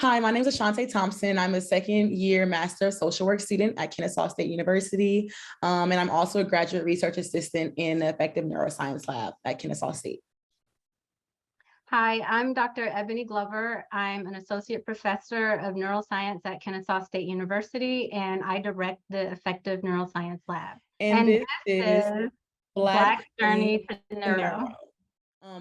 Hi, my name is Ashante Thompson. I'm a second year Master of Social Work student at Kennesaw State University. And I'm also a graduate research assistant in the affective neuroscience lab at Kennesaw State. Hi, I'm Dr. Ebony Glover. I'm an associate professor of neuroscience at Kennesaw State University, and I direct the affective neuroscience lab. And this is Black Journey to Neuro. Neuro.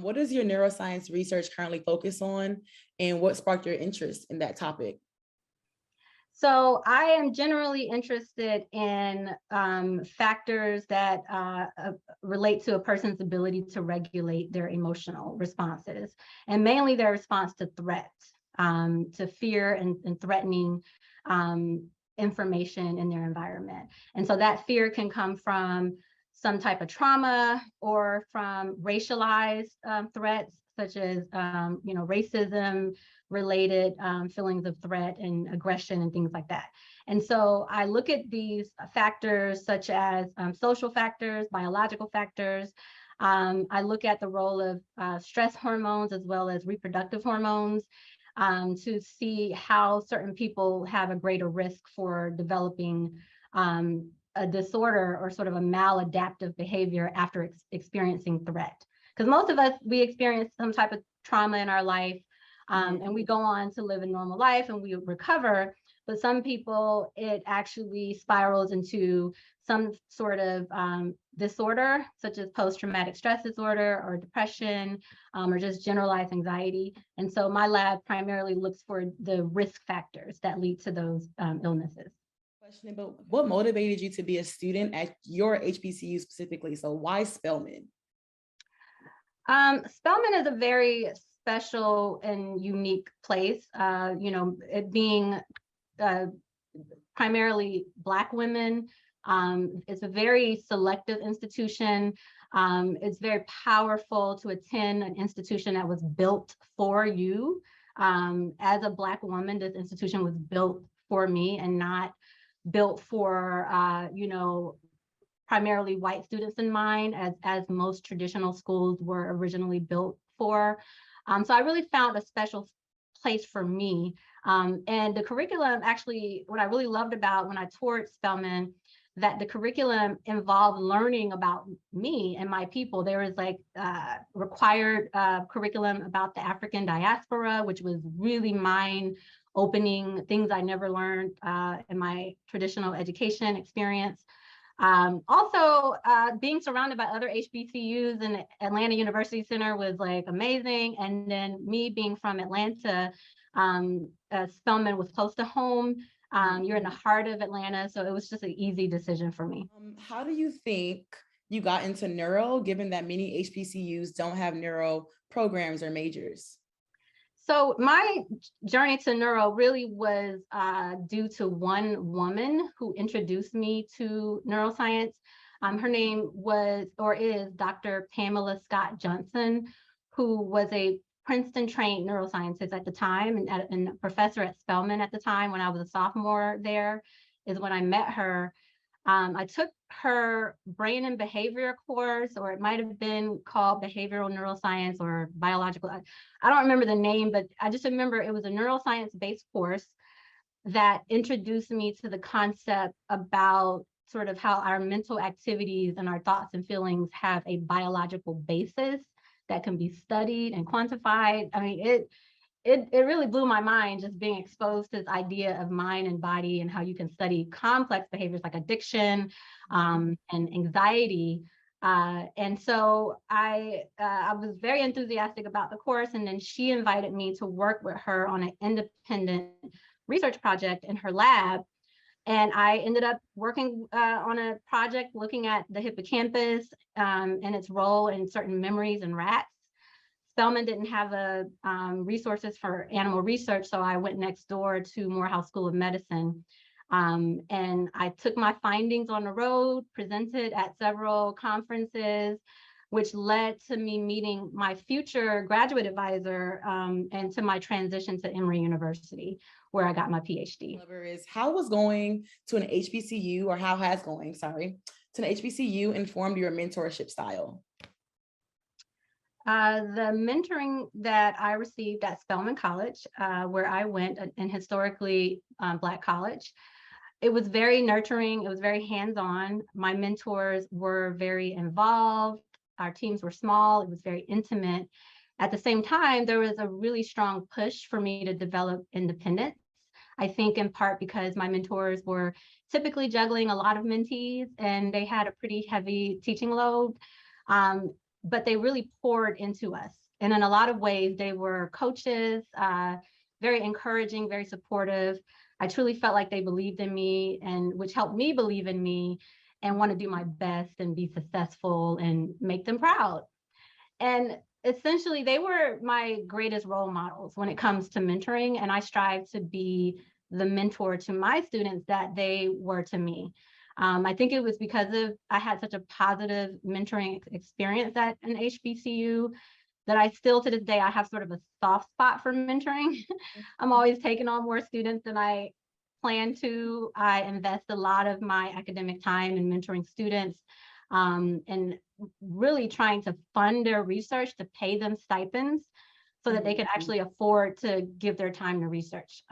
What does your neuroscience research currently focus on, and what sparked your interest in that topic? So I am generally interested in factors that relate to a person's ability to regulate their emotional responses, and mainly their response to threats, to fear and threatening information in their environment. And so that fear can come from some type of trauma or from racialized threats, such as racism related feelings of threat and aggression and things like that. And so I look at these factors such as social factors, biological factors. I look at the role of stress hormones as well as reproductive hormones to see how certain people have a greater risk for developing a disorder or sort of a maladaptive behavior after experiencing threat. Because most of us, we experience some type of trauma in our life, and we go on to live a normal life and we recover. But some people, it actually spirals into some sort of disorder, such as post-traumatic stress disorder or depression, or just generalized anxiety. And so my lab primarily looks for the risk factors that lead to those illnesses. Question about what motivated you to be a student at your HBCU specifically? So why Spelman? Spelman is a very special and unique place. It being primarily Black women. It's a very selective institution. It's very powerful to attend an institution that was built for you. As a Black woman, this institution was built for me and not built for, primarily white students in mind, as most traditional schools were originally built for. So I really found a special place for me. And the curriculum, actually, what I really loved about when I toured Spelman, that the curriculum involved learning about me and my people. There was like required curriculum about the African diaspora, which was really mind-opening, things I never learned in my traditional education experience. Also, being surrounded by other HBCUs in the Atlanta University Center was like amazing. And then me being from Atlanta, Spelman was close to home. You're in the heart of Atlanta, so it was just an easy decision for me. How do you think you got into neuro, given that many HBCUs don't have neuro programs or majors? So my journey to neuro really was due to one woman who introduced me to neuroscience. Her name was or is Dr. Pamela Scott Johnson, who was a Princeton-trained neuroscientist at the time and a professor at Spelman at the time. When I was a sophomore there is when I met her. I took her brain and behavior course, or it might have been called behavioral neuroscience or biological. I don't remember the name, but I just remember it was a neuroscience-based course that introduced me to the concept about sort of how our mental activities and our thoughts and feelings have a biological basis that can be studied and quantified. I mean, it really blew my mind just being exposed to this idea of mind and body and how you can study complex behaviors like addiction and anxiety. And so I was very enthusiastic about the course, and then she invited me to work with her on an independent research project in her lab. And I ended up working on a project looking at the hippocampus and its role in certain memories in rats. Spelman didn't have resources for animal research, so I went next door to Morehouse School of Medicine. And I took my findings on the road, presented at several conferences, which led to me meeting my future graduate advisor and to my transition to Emory University, where I got my PhD. How was going to an HBCU, or how has going, to an HBCU informed your mentorship style? The mentoring that I received at Spelman College, where I went, an historically Black college, it was very nurturing. It was very hands-on. My mentors were very involved. Our teams were small. It was very intimate. At the same time, there was a really strong push for me to develop independence. I think in part because my mentors were typically juggling a lot of mentees and they had a pretty heavy teaching load. But they really poured into us. And in a lot of ways, they were coaches, very encouraging, very supportive. I truly felt like they believed in me, and which helped me believe in me and want to do my best and be successful and make them proud. And essentially, they were my greatest role models when it comes to mentoring. And I strive to be the mentor to my students that they were to me. I think it was because I had such a positive mentoring experience at an HBCU that I still to this day, I have sort of a soft spot for mentoring. I'm always taking on more students than I plan to. I invest a lot of my academic time in mentoring students and really trying to fund their research, to pay them stipends so that they can actually afford to give their time to research.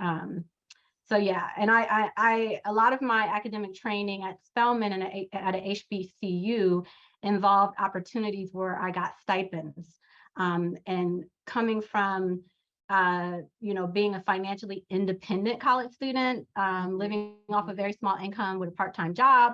So yeah, and I a lot of my academic training at Spelman and at a HBCU involved opportunities where I got stipends. And coming from being a financially independent college student, living off a very small income with a part-time job,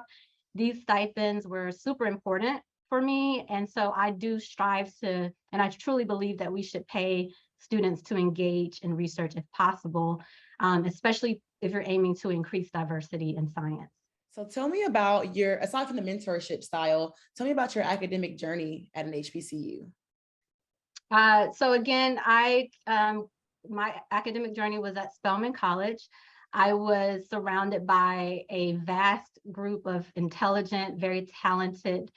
these stipends were super important for me. And so I do strive to, and I truly believe that we should pay students to engage in research if possible, especially if you're aiming to increase diversity in science. So tell me about aside from the mentorship style, tell me about your academic journey at an HBCU. So again, my academic journey was at Spelman College. I was surrounded by a vast group of intelligent, very talented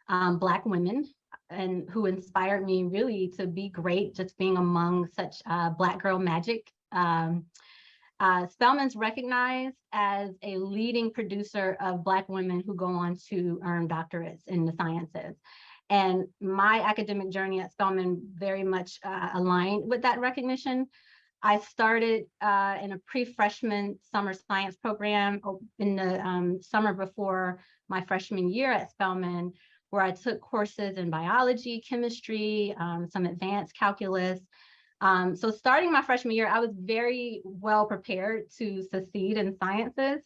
Black women, and who inspired me really to be great, just being among such Black girl magic. Spelman's recognized as a leading producer of Black women who go on to earn doctorates in the sciences. And my academic journey at Spelman very much aligned with that recognition. I started in a pre-freshman summer science program in the summer before my freshman year at Spelman, where I took courses in biology, chemistry, some advanced calculus. So starting my freshman year, I was very well prepared to succeed in sciences.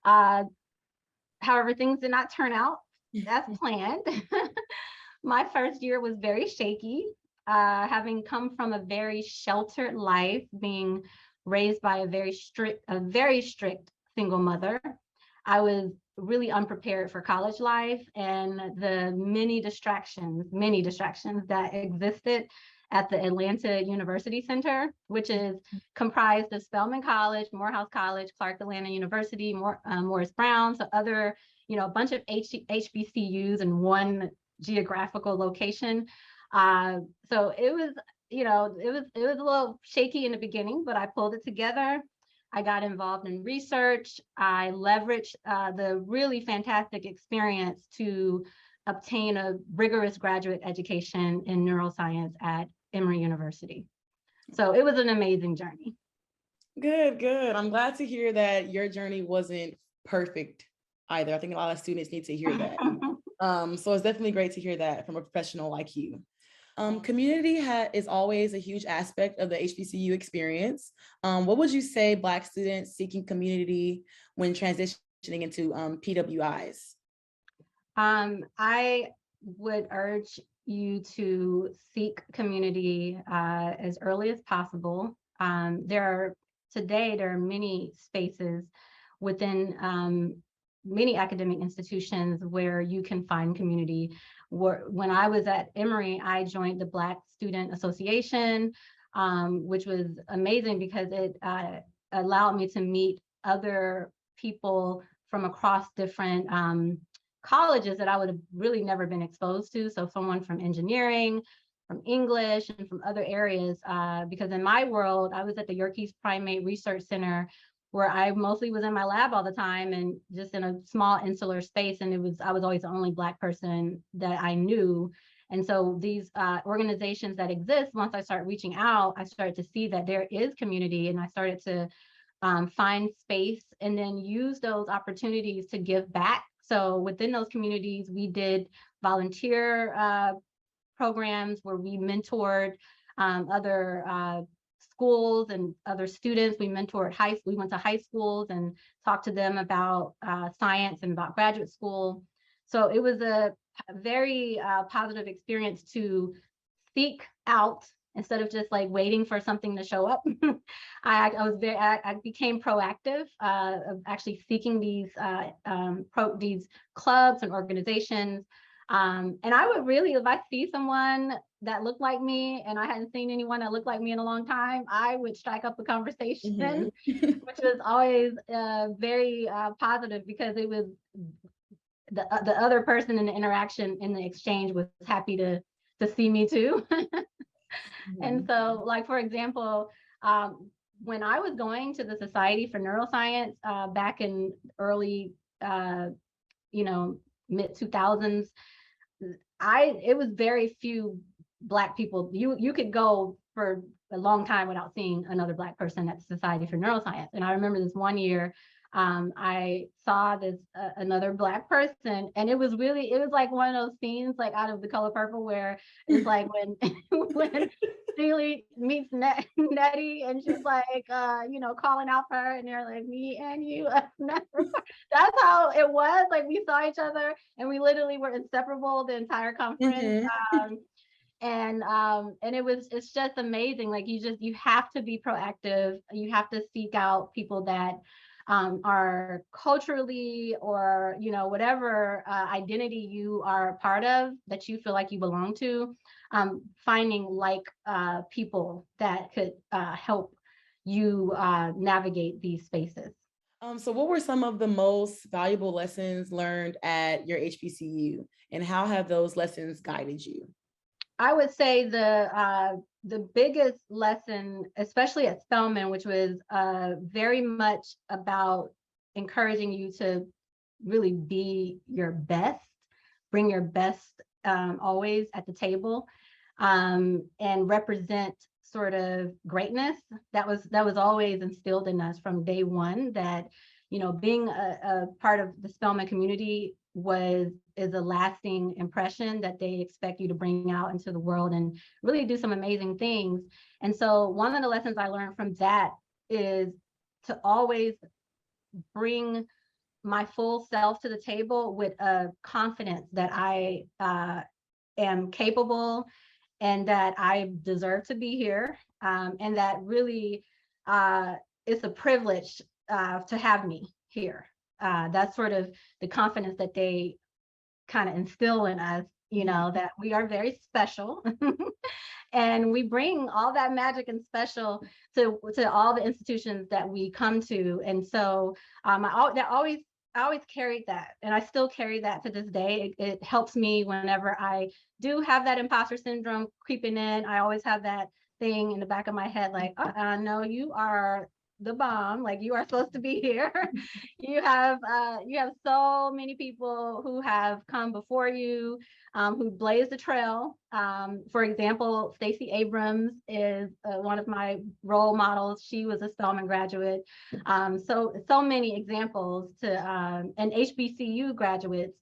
However, things did not turn out as planned. My first year was very shaky, having come from a very sheltered life, being raised by a very strict single mother. I was really unprepared for college life and the many distractions that existed at the Atlanta University Center, which is comprised of Spelman College, Morehouse College, Clark Atlanta University, Morris Brown, so other, a bunch of HBCUs in one geographical location. So it was, it was a little shaky in the beginning, but I pulled it together. I got involved in research. I leveraged the really fantastic experience to obtain a rigorous graduate education in neuroscience at Emory University. So it was an amazing journey. Good. I'm glad to hear that your journey wasn't perfect either. I think a lot of students need to hear that. So it's definitely great to hear that from a professional like you. Community is always a huge aspect of the HBCU experience. What would you say Black students seeking community when transitioning into PWIs? I would urge you to seek community as early as possible. There are many spaces within many academic institutions where you can find community. When I was at Emory, I joined the Black Student Association, which was amazing because it allowed me to meet other people from across different colleges that I would have really never been exposed to. So someone from engineering, from English, and from other areas, because in my world, I was at the Yerkes Primate Research Center, where I mostly was in my lab all the time and just in a small insular space. And I was always the only Black person that I knew. And so these organizations that exist, once I started reaching out, I started to see that there is community, and I started to find space and then use those opportunities to give back. So within those communities, we did volunteer programs where we mentored other schools and other students. We mentored we went to high schools and talked to them about science and about graduate school. So it was a very positive experience to seek out instead of just like waiting for something to show up. I became proactive of actually seeking these clubs and organizations. And I would really, if I see someone that looked like me and I hadn't seen anyone that looked like me in a long time, I would strike up a conversation, which was always very positive, because it was the other person in the interaction, in the exchange, was happy to see me too. And so, like, for example, when I was going to the Society for Neuroscience back in early, mid 2000s, it was very few Black people. You could go for a long time without seeing another Black person at the Society for Neuroscience. And I remember this one year, I saw this another Black person, and it was like one of those scenes like out of The Color Purple, where it's like when when Steely meets Nettie, and she's like calling out for her, and they're like, me and you. That's how it was. Like, we saw each other and we literally were inseparable the entire conference. And it's just amazing. Like, you have to be proactive. You have to seek out people that are culturally, or whatever identity you are a part of, that you feel like you belong to, finding like people that could help you navigate these spaces. So what were some of the most valuable lessons learned at your HBCU, and how have those lessons guided you? I would say the biggest lesson, especially at Spelman, which was very much about encouraging you to really be your best, bring your best always at the table, and represent sort of greatness. That was always instilled in us from day one, that being a part of the Spelman community is a lasting impression that they expect you to bring out into the world and really do some amazing things. And so one of the lessons I learned from that is to always bring my full self to the table with a confidence that I am capable, and that I deserve to be here, and that really it's a privilege to have me here. That's sort of the confidence that they kind of instill in us, that we are very special. And we bring all that magic and special to all the institutions that we come to. And so I always carried that, and I still carry that to this day. It helps me whenever I do have that imposter syndrome creeping in. I always have that thing in the back of my head, like, no, you are the bomb. Like, you are supposed to be here. You have so many people who have come before you, who blazed the trail. For example, Stacey Abrams is one of my role models. She was a Spelman graduate. So many examples and HBCU graduates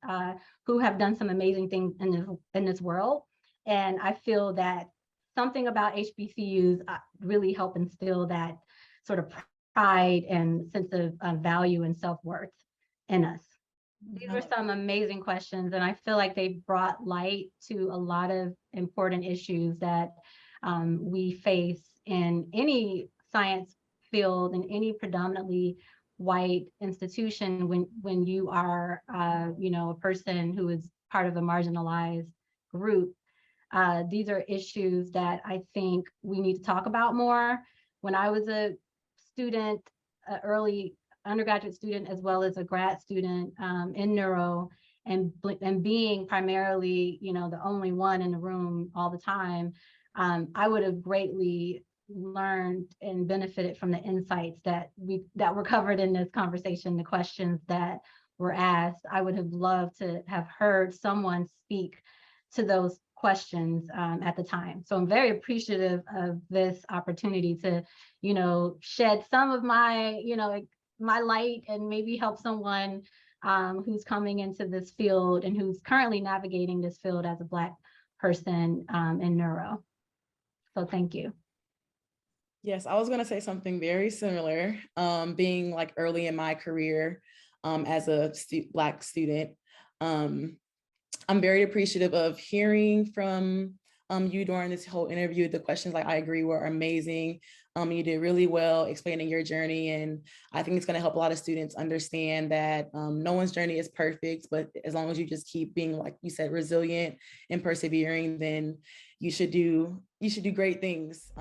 who have done some amazing things in this world. And I feel that something about HBCUs really help instill that sort of pride and sense of value and self-worth in us. These were some amazing questions, and I feel like they brought light to a lot of important issues that we face in any science field, in any predominantly white institution. When you are a person who is part of a marginalized group, these are issues that I think we need to talk about more. When I was a student, early undergraduate student, as well as a grad student in neuro, and being primarily, the only one in the room all the time, I would have greatly learned and benefited from the insights that were covered in this conversation, the questions that were asked. I would have loved to have heard someone speak to those questions at the time. So I'm very appreciative of this opportunity to, shed some of my, my light and maybe help someone who's coming into this field and who's currently navigating this field as a Black person in neuro. So thank you. Yes, I was going to say something very similar. Being like early in my career as a Black student, I'm very appreciative of hearing from you during this whole interview. The questions, like, I agree, were amazing. You did really well explaining your journey, and I think it's going to help a lot of students understand that no one's journey is perfect, but as long as you just keep being, like you said, resilient and persevering, then you should do great things.